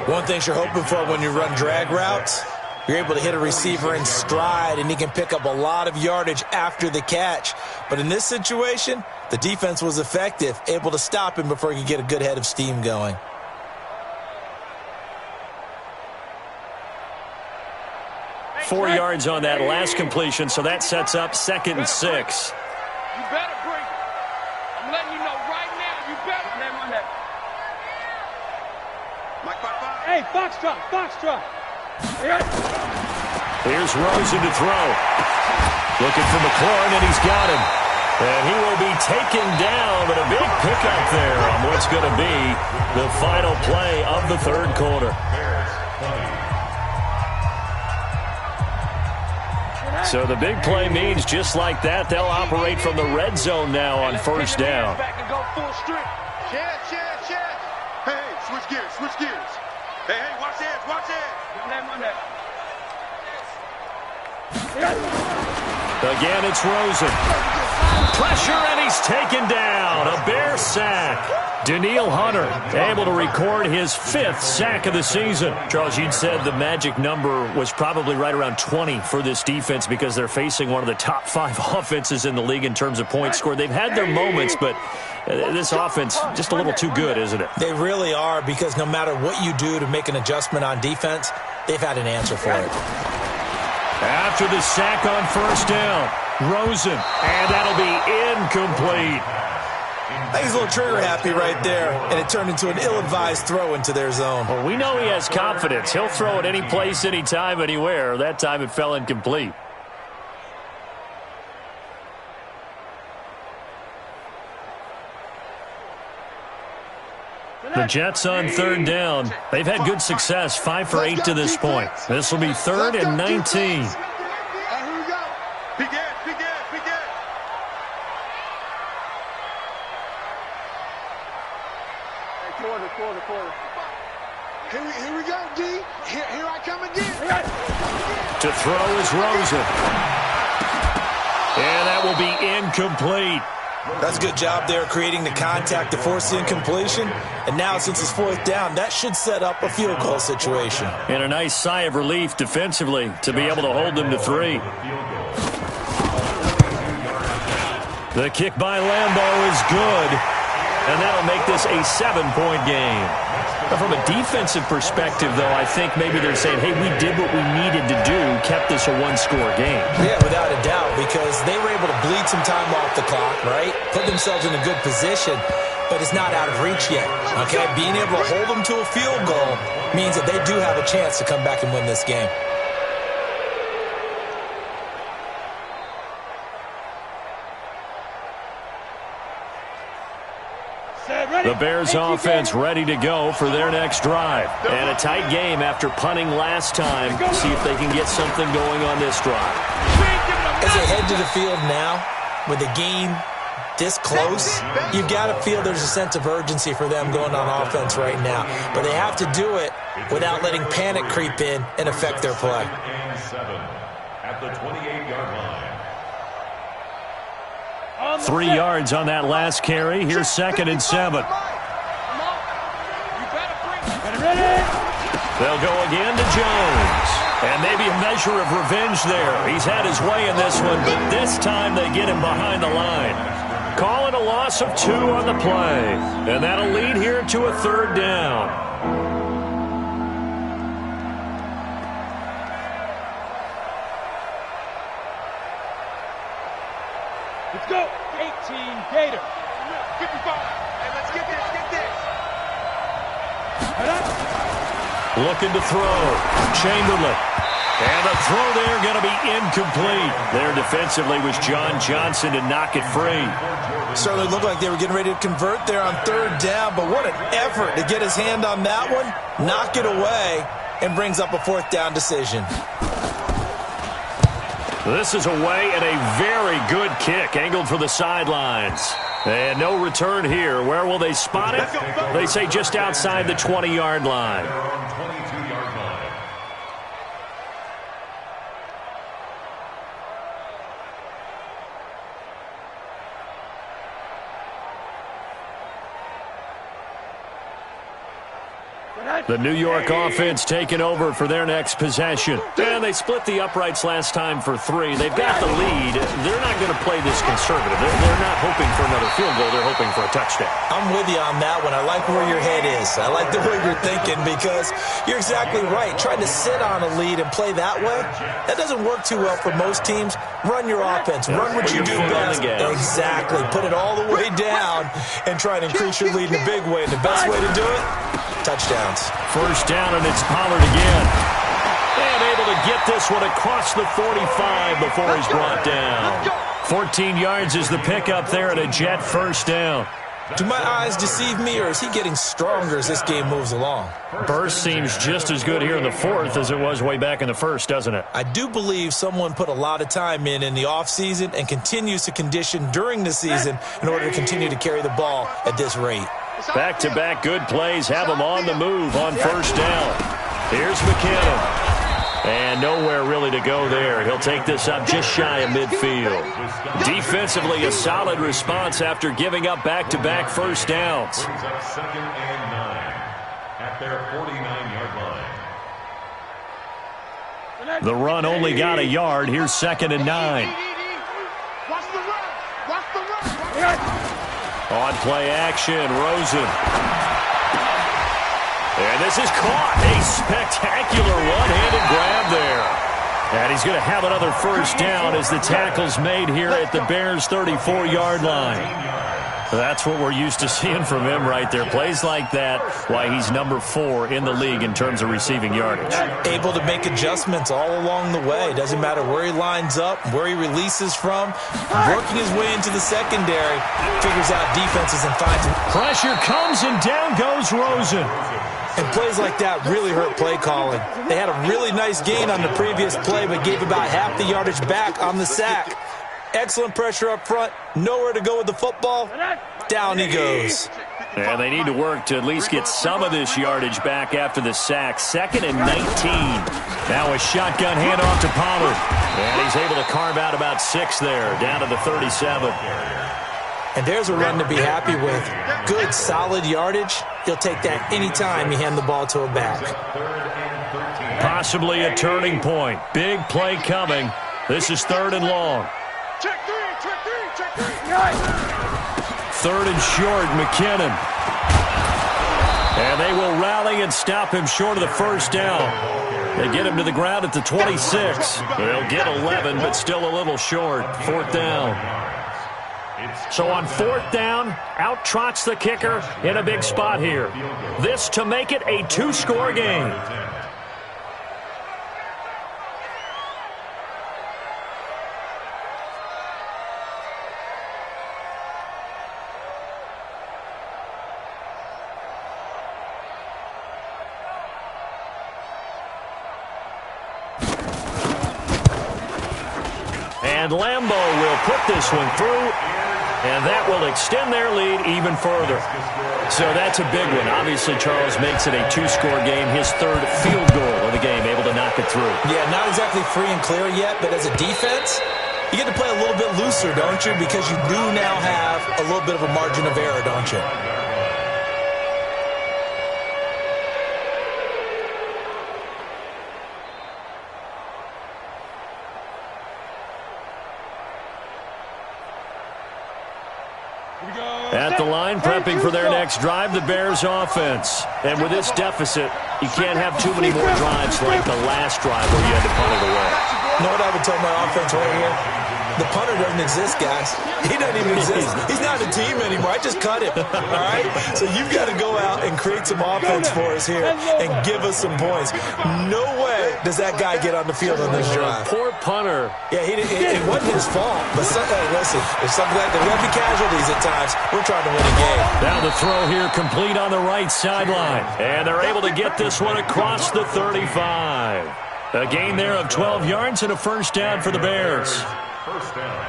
One thing you're hoping for when you run drag routes, you're able to hit a receiver in stride, and he can pick up a lot of yardage after the catch. But in this situation, the defense was effective, able to stop him before he could get a good head of steam going. Four yards on that last completion, so that sets up 2nd and 6. You better break it. I'm letting you know right now, you better. Name on that. Mike 5. Hey, Foxtrot. Here's Rosen to throw. Looking for McLaurin, and he's got him. And he will be taken down, but a big pickup there on what's going to be the final play of the 3rd quarter. So the big play means just like that, they'll operate from the red zone now on 1st down. Hey, switch gears. Hey, watch that. Again, it's Rosen. Pressure, and he's taken down. A Bear sack. Daniil Hunter able to record his 5th sack of the season. Charles, you'd said the magic number was probably right around 20 for this defense because they're facing one of the top 5 offenses in the league in terms of points scored. They've had their moments, but this offense just a little too good, isn't it? They really are, because no matter what you do to make an adjustment on defense, they've had an answer for it. After the sack on first down, Rosen, and that'll be incomplete. I think he's a little trigger happy right there, and it turned into an ill-advised throw into their zone. Well, we know he has confidence. He'll throw it any place, anytime, anywhere. That time it fell incomplete. The Jets on third down. They've had good success, 5 for 8 to this point. This will be 3rd and 19. Here we go, D. Here I come again. To throw is Rosen. And that will be incomplete. That's a good job there creating the contact to force the incompletion. And now, since it's 4th down, that should set up a field goal situation. And a nice sigh of relief defensively to be able to hold them to 3. The kick by Lambeau is good. And that'll make this a 7-point game. From a defensive perspective, though, I think maybe they're saying, hey, we did what we needed to do, kept this a 1-score game. Yeah, without a doubt, because they were able to bleed some time off the clock, right? Put themselves in a good position, but it's not out of reach yet, okay? Being able to hold them to a field goal means that they do have a chance to come back and win this game. The Bears offense ready to go for their next drive. And a tight game after punting last time. See if they can get something going on this drive. As they head to the field now, with the game this close, you've got to feel there's a sense of urgency for them going on offense right now. But they have to do it without letting panic creep in and affect their play. At the 28-yard line. 3 yards on that last carry. Here's 2nd and 7. They'll go again to Jones. And maybe a measure of revenge there. He's had his way in this one, but this time they get him behind the line. Calling a loss of 2 on the play. And that'll lead here to a 3rd down. Let's go. 18 Gator. 55. Hey, let's get this. Looking to throw. Chamberlain. And the throw there going to be incomplete. There defensively was John Johnson to knock it free. Certainly looked like they were getting ready to convert there on 3rd down, but what an effort to get his hand on that one, knock it away, and brings up a 4th down decision. This is away and a very good kick, angled for the sidelines. And no return here. Where will they spot it? They say just outside the 20-yard line. The New York offense taking over for their next possession. And they split the uprights last time for 3. They've got the lead. They're not going to play this conservative. They're not hoping for another field goal. They're hoping for a touchdown. I'm with you on that one. I like where your head is. I like the way you're thinking, because you're exactly right. Trying to sit on a lead and play that way, that doesn't work too well for most teams. Run your offense. Run what you do best. Exactly. Put it all the way down and try to increase your lead in a big way. And the best way to do it, touchdowns. 1st down, and it's Pollard again. And able to get this one across the 45 before he's brought down. 14 yards is the pickup there, and a Jet 1st down. Do my eyes deceive me, or is he getting stronger as this game moves along? Burst seems just as good here in the 4th as it was way back in the 1st, doesn't it? I do believe someone put a lot of time in the offseason and continues to condition during the season in order to continue to carry the ball at this rate. Back-to-back good plays have them on the move on 1st down. Here's McKinnon. And nowhere really to go there. He'll take this up just shy of midfield. Defensively, a solid response after giving up back-to-back first downs. Brings up 2nd and 9 at their 49-yard line. The run only got a yard. Here's 2nd and 9. Watch the run. Watch the run. On play action, Rosen. And this is caught. A spectacular one-handed grab there. And he's going to have another first down as the tackle's made here at the Bears' 34-yard line. That's what we're used to seeing from him right there. Plays like that, why he's number 4 in the league in terms of receiving yardage. Able to make adjustments all along the way. Doesn't matter where he lines up, where he releases from. Working his way into the secondary. Figures out defenses and finds him. Pressure comes and down goes Rosen. And plays like that really hurt play calling. They had a really nice gain on the previous play, but gave about half the yardage back on the sack. Excellent pressure up front. Nowhere to go with the football. Down he goes. And they need to work to at least get some of this yardage back after the sack. 2nd and 19. Now a shotgun handoff to Pollard. And he's able to carve out about 6 there, down to the 37. And there's a run to be happy with. Good, solid yardage. He'll take that anytime you hand the ball to a back. Possibly a turning point. Big play coming. This is 3rd and long. Check 3, check 3, check 3. 3rd and short, McKinnon. And they will rally and stop him short of the first down. They get him to the ground at the 26. They'll get 11, but still a little short. 4th down. So on 4th down, out trots the kicker in a big spot here. This to make it a 2-score game. And Lambeau will put this one through. And that will extend their lead even further. So that's a big one. Obviously, Charles makes it a 2-score game. His 3rd field goal of the game, able to knock it through. Yeah, not exactly free and clear yet, but as a defense, you get to play a little bit looser, don't you? Because you do now have a little bit of a margin of error, don't you? At the line, prepping for their next drive, the Bears offense. And with this deficit, you can't have too many more drives like the last drive where you had to punt it away. You know what I would tell my offense right here? The punter doesn't exist, guys. He doesn't even exist. He's not a team anymore. I just cut him, all right? So you've got to go out and create some offense for us here and give us some points. No way does that guy get on the field on this drive. Poor punter. Yeah, it wasn't his fault. But listen, there's something like there will be casualties at times. We're trying to win a game. Now the throw here complete on the right sideline. And they're able to get this one across the 35. A gain there of 12 yards and a first down for the Bears. First down.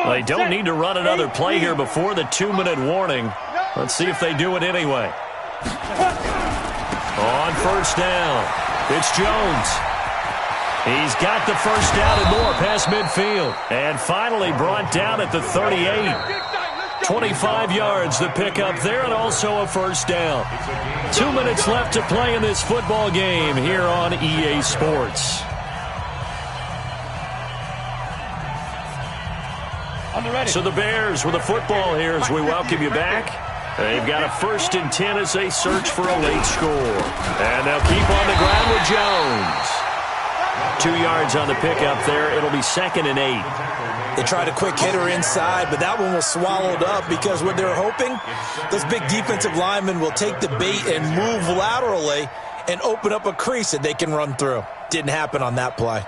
They don't need to run another play here before the 2-minute warning. Let's see if they do it anyway. On first down, it's Jones. He's got the first down and more past midfield. And finally brought down at the 38. 25 yards the pickup there, and also a first down. 2 minutes left to play in this football game here on EA Sports. So the Bears with a football here as we welcome you back. They've got a 1st and 10 as they search for a late score. And they'll keep on the ground with Jones. 2 yards on the pickup there. It'll be 2nd and 8. They tried a quick hitter inside, but that one was swallowed up because what they're hoping, those big defensive linemen will take the bait and move laterally and open up a crease that they can run through. Didn't happen on that play.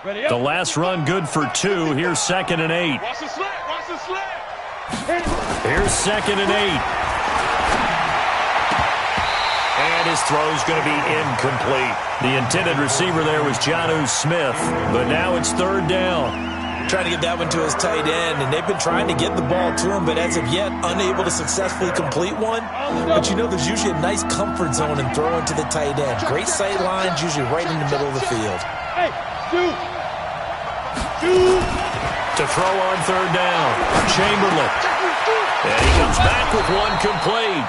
The last run good for 2. Here's 2nd and 8. Watch the slant, watch the slant. Here's 2nd and 8. And his throw's going to be incomplete. The intended receiver there was Jonnu Smith, but now it's 3rd down. trying to get that one to his tight end, and they've been trying to get the ball to him, but as of yet, unable to successfully complete one. But you know, there's usually a nice comfort zone in throwing to the tight end. Great sight lines, usually right in the middle of the field. Hey, dude. To throw on third down, Chamberlain. And he comes back with one complete.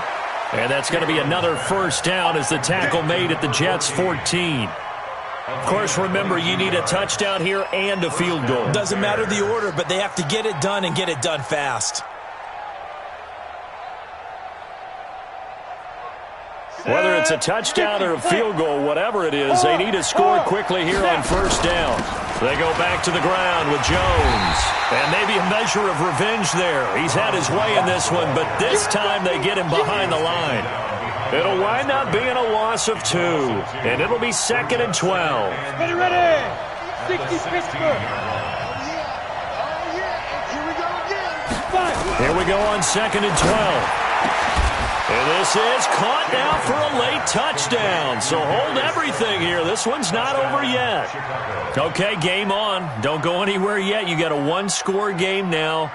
And that's going to be another first down as the tackle made at the Jets' 14. Of course, remember, you need a touchdown here and a field goal. Doesn't matter the order, but they have to get it done and get it done fast. Whether it's a touchdown or a field goal, whatever it is, they need to score quickly here on first down. They go back to the ground with Jones. And maybe a measure of revenge there. He's had his way in this one, but this time they get him behind the line. It'll wind up being a loss of 2, and it'll be 2nd and 12. Ready. 60 Pittsburgh. Here we go on 2nd and 12. And this is caught now for a late touchdown. So hold everything here. This one's not over yet. Okay, game on. Don't go anywhere yet. You got a one-score game now.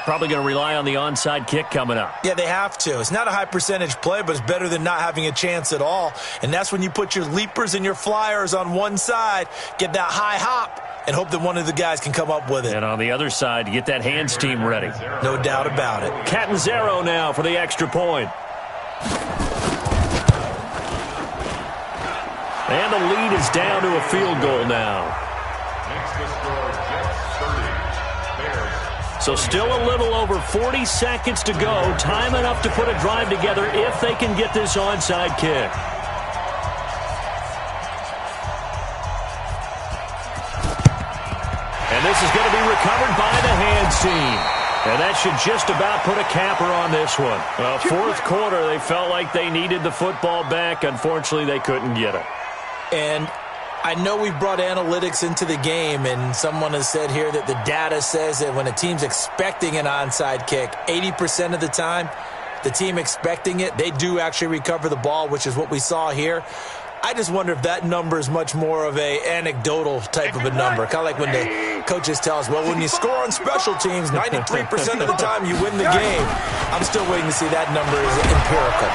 Probably going to rely on the onside kick coming up. Yeah, they have to. It's not a high percentage play, but it's better than not having a chance at all. And that's when you put your leapers and your flyers on one side, get that high hop, and hope that one of the guys can come up with it. And on the other side, get that hands team ready. No doubt about it. Catanzaro now for the extra point. And the lead is down to a field goal now. So still a little over 40 seconds to go. Time enough to put a drive together if they can get this onside kick. And this is going to be recovered by the hands team. And that should just about put a capper on this one. Well, fourth quarter, they felt like they needed the football back. Unfortunately, they couldn't get it. And I know we've brought analytics into the game, and someone has said here that the data says that when a team's expecting an onside kick, 80% of the time, the team expecting it, they do actually recover the ball, which is what we saw here. I just wonder if that number is much more of a anecdotal type of a number. Kind of like when the coaches tell us, well, when you score on special teams, 93% of the time you win the game. I'm still waiting to see that number is empirical.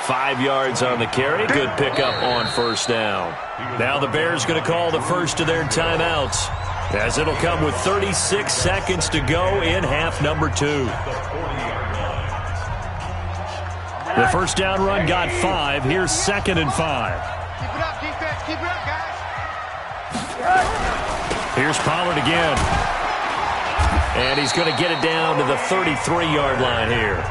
5 yards on the carry. Good pickup on first down. Now the Bears going to call the first of their timeouts, as it'll come with 36 seconds to go in half number 2. The first down run got 5. Here's 2nd and 5. Keep it up, defense. Keep it up, guys. Here's Pollard again. And he's going to get it down to the 33-yard line here.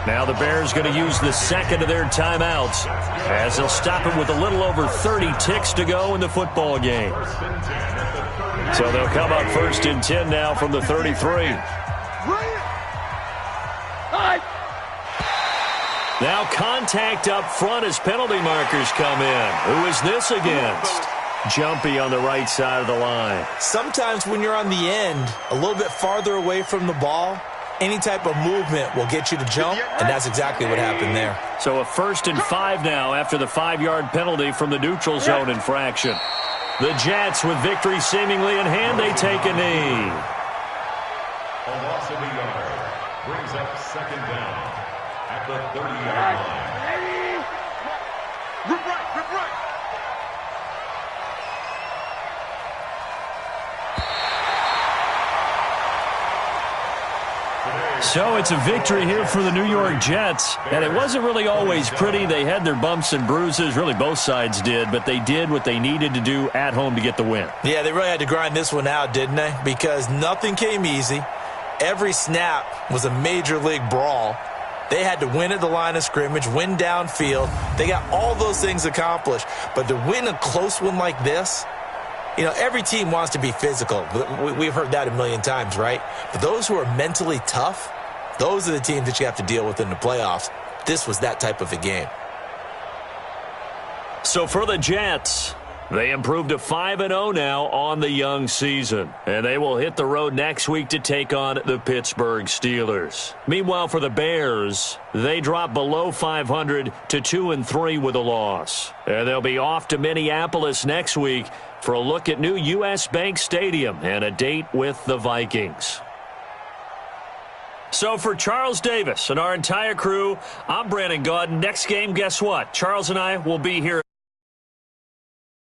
Now the Bears going to use the second of their timeouts, as they'll stop him with a little over 30 ticks to go in the football game. So they'll come up 1st and 10 now from the 33. Now contact up front as penalty markers come in. Who is this against? Jumpy on the right side of the line. Sometimes when you're on the end, a little bit farther away from the ball, any type of movement will get you to jump, and that's exactly what happened there. So a 1st and 5 now after the 5-yard penalty from the neutral zone infraction. The Jets with victory seemingly in hand, they take a knee. A loss of a yard brings up 2nd down at the 30-yard line. Rip right, rip right. So it's a victory here for the New York Jets, and it wasn't really always pretty. They had their bumps and bruises, really both sides did, but they did what they needed to do at home to get the win. Yeah, they really had to grind this one out, didn't they? Because nothing came easy. Every snap was a major league brawl. They had to win at the line of scrimmage, win downfield. They got all those things accomplished. But to win a close one like this, you know, every team wants to be physical. We've heard that a million times, right? But those who are mentally tough, those are the teams that you have to deal with in the playoffs. This was that type of a game. So for the Jets, They improved to 5-0 now on the young season, and they will hit the road next week to take on the Pittsburgh Steelers. Meanwhile, for the Bears, they dropped below 500 to 2-3 with a loss. And they'll be off to Minneapolis next week for a look at new U.S. Bank Stadium and a date with the Vikings. So for Charles Davis and our entire crew, I'm Brandon Gaudin. Next game, guess what? Charles and I will be here